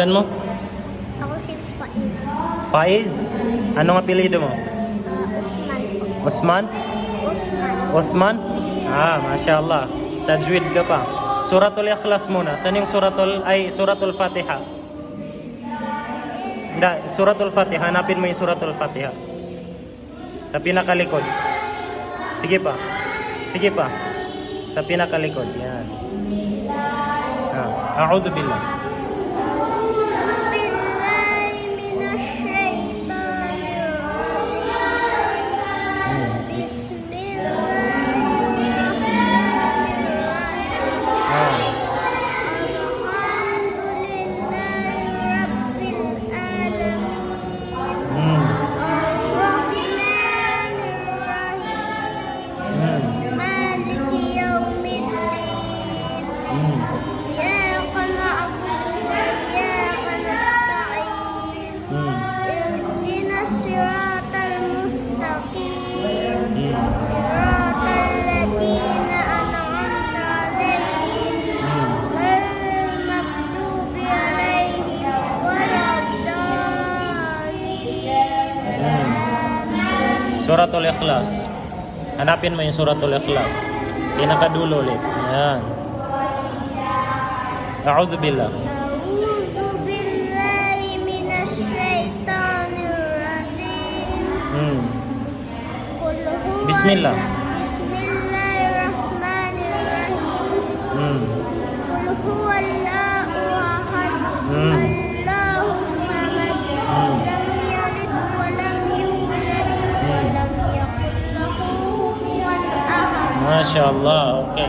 Saan mo? Ako si Faiz. Faiz? Anong apelido mo? Uthman Osman? po. Uthman. Osman? Masya Allah. Tajwid ka pa. Suratul Ikhlas muna. Saan yung Suratul Fatiha? Hindi, Suratul Fatiha. Hanapin mo yung Suratul Fatiha. Sa pinakalikod. Sige pa. Sige pa. Sa pinakalikod. Yan. A'udhu billah. Suratul Ikhlas. Hanapin mo yung Suratul Ikhlas. Pinakadulo ulit. Ayan. A'udhu billah. A'udhu billahi minash shaitanir rajim. Bismillah. Bismillahirrahmanirrahim. Qul huwallahu ahad. Allahus samad. Lam yalid wa lam yulad wa lam yakul lahu kufuwan ahad. Masya Allah. Okay.